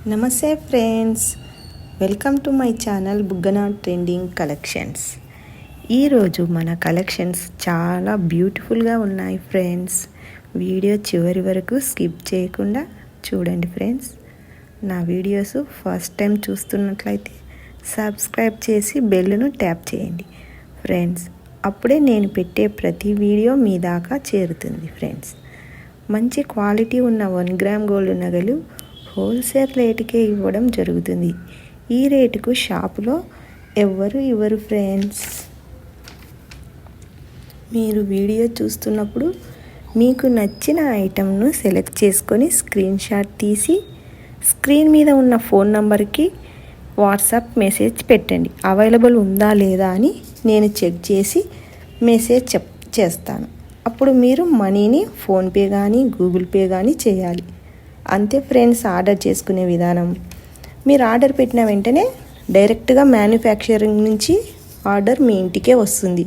నమస్తే friends, welcome to my channel Buggana trending collections. ఈరోజు మన కలెక్షన్స్ చాలా బ్యూటిఫుల్గా ఉన్నాయి ఫ్రెండ్స్. వీడియో చివరి వరకు స్కిప్ చేయకుండా చూడండి ఫ్రెండ్స్. నా వీడియోస్ ఫస్ట్ టైం చూస్తున్నట్లయితే సబ్స్క్రైబ్ చేసి బెల్లును ట్యాప్ చేయండి ఫ్రెండ్స్. అప్పుడే నేను పెట్టే ప్రతి వీడియో మీ దాకా చేరుతుంది ఫ్రెండ్స్. మంచి క్వాలిటీ ఉన్న 1 గ్రామ్ గోల్డ్ నగలు హోల్సేల్ రేటుకే ఇవ్వడం జరుగుతుంది. ఈ రేటుకు షాపులో ఎవ్వరు ఇవ్వరు ఫ్రెండ్స్. మీరు వీడియో చూస్తున్నప్పుడు మీకు నచ్చిన ఐటెంను సెలెక్ట్ చేసుకొని స్క్రీన్ షాట్ తీసి స్క్రీన్ మీద ఉన్న ఫోన్ నంబర్కి వాట్సాప్ మెసేజ్ పెట్టండి. అవైలబుల్ ఉందా లేదా అని నేను చెక్ చేసి మెసేజ్ చేస్తాను. అప్పుడు మీరు మనీని ఫోన్పే కానీ గూగుల్ పే కానీ చేయాలి. అంతే ఫ్రెండ్స్ ఆర్డర్ చేసుకునే విధానం. మీరు ఆర్డర్ పెట్టిన వెంటనే డైరెక్ట్గా మ్యానుఫ్యాక్చరింగ్ నుంచి ఆర్డర్ మీ ఇంటికే వస్తుంది.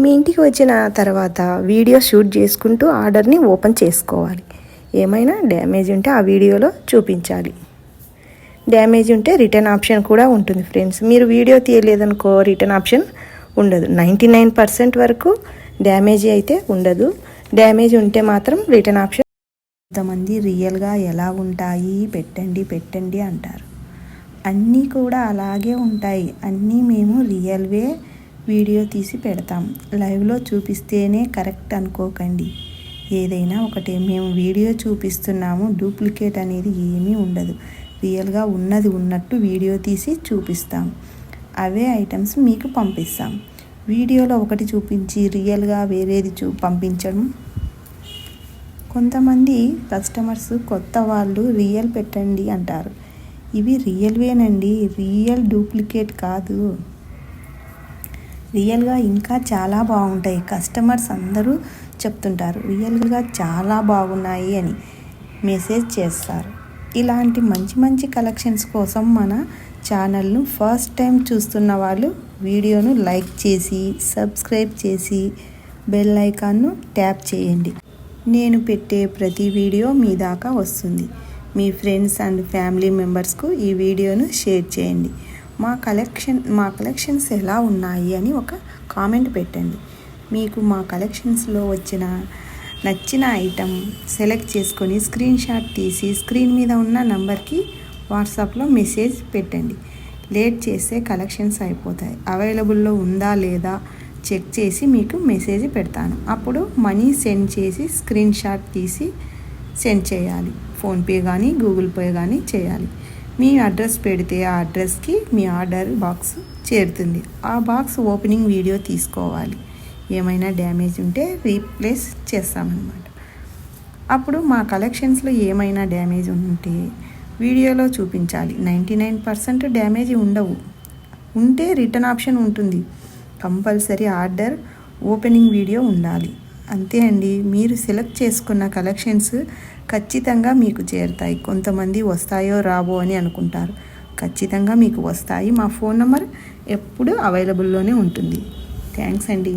మీ ఇంటికి వచ్చిన తర్వాత వీడియో షూట్ చేసుకుంటూ ఆర్డర్ని ఓపెన్ చేసుకోవాలి. ఏమైనా డ్యామేజ్ ఉంటే ఆ వీడియోలో చూపించాలి. డ్యామేజ్ ఉంటే రిటర్న్ ఆప్షన్ కూడా ఉంటుంది ఫ్రెండ్స్. మీరు వీడియో తీయలేదనుకో రిటర్న్ ఆప్షన్ ఉండదు. 99% వరకు డ్యామేజ్ అయితే ఉండదు. డ్యామేజ్ ఉంటే మాత్రం రిటర్న్ ఆప్షన్. కొంతమంది రియల్గా ఎలా ఉంటాయి పెట్టండి అంటారు. అన్నీ కూడా అలాగే ఉంటాయి. అన్నీ మేము రియల్వే వీడియో తీసి పెడతాం. లైవ్లో చూపిస్తేనే కరెక్ట్ అనుకోకండి. ఏదైనా ఒకటే, మేము వీడియో చూపిస్తున్నాము, డూప్లికేట్ అనేది ఏమీ ఉండదు. రియల్గా ఉన్నది ఉన్నట్టు వీడియో తీసి చూపిస్తాం. అవే ఐటమ్స్ మీకు పంపిస్తాం. వీడియోలో ఒకటి చూపించి రియల్గా వేరేది పంపించడం. కొంతమంది కస్టమర్స్ కొత్త వాళ్ళు రియల్ పెట్టండి అంటారు. ఇవి రియల్వేనండి, రియల్ డూప్లికేట్ కాదు. రియల్గా ఇంకా చాలా బాగుంటాయి. కస్టమర్స్ అందరూ చెప్తుంటారు రియల్గా చాలా బాగున్నాయి అని మెసేజ్ చేస్తారు. ఇలాంటి మంచి మంచి కలెక్షన్స్ కోసం మన ఛానల్ను ఫస్ట్ టైం చూస్తున్న వాళ్ళు వీడియోను లైక్ చేసి సబ్స్క్రైబ్ చేసి బెల్ ఐకాన్ను ట్యాప్ చేయండి. నేను పెట్టే ప్రతి వీడియో మీ దాకా వస్తుంది. మీ ఫ్రెండ్స్ అండ్ ఫ్యామిలీ మెంబర్స్కు ఈ వీడియోను షేర్ చేయండి. మా కలెక్షన్స్ ఎలా ఉన్నాయి అని ఒక కామెంట్ పెట్టండి. మీకు మా కలెక్షన్స్లో నచ్చిన ఐటెం సెలెక్ట్ చేసుకొని స్క్రీన్ షాట్ తీసి స్క్రీన్ మీద ఉన్న నంబర్కి వాట్సాప్లో మెసేజ్ పెట్టండి. లేట్ చేస్తే కలెక్షన్స్ అయిపోతాయి. అవైలబుల్లో ఉందా లేదా చెక్ చేసి మీకు మెసేజ్ పెడతాను. అప్పుడు మనీ సెండ్ చేసి స్క్రీన్ షాట్ తీసి సెండ్ చేయాలి. ఫోన్పే కానీ గూగుల్ పే కానీ చేయాలి. మీ అడ్రస్ పెడితే ఆ అడ్రస్కి మీ ఆర్డర్ బాక్స్ చేరుతుంది. ఆ బాక్స్ ఓపెనింగ్ వీడియో తీసుకోవాలి. ఏమైనా డ్యామేజ్ ఉంటే రీప్లేస్ చేస్తామన్నమాట. అప్పుడు మా కలెక్షన్స్లో ఏమైనా డ్యామేజ్ ఉంటే వీడియోలో చూపించాలి. 99% డ్యామేజ్ ఉండవు. ఉంటే రిటర్న్ ఆప్షన్ ఉంటుంది. కంపల్సరీ ఆర్డర్ ఓపెనింగ్ వీడియో ఉండాలి. అంతే అండి. మీరు సెలెక్ట్ చేసుకున్న కలెక్షన్స్ ఖచ్చితంగా మీకు చేరుతాయి. కొంతమంది వస్తాయో రావో అని అనుకుంటారు. ఖచ్చితంగా మీకు వస్తాయి. మా ఫోన్ నెంబర్ ఎప్పుడు అవైలబుల్లోనే ఉంటుంది. థ్యాంక్స్ అండి.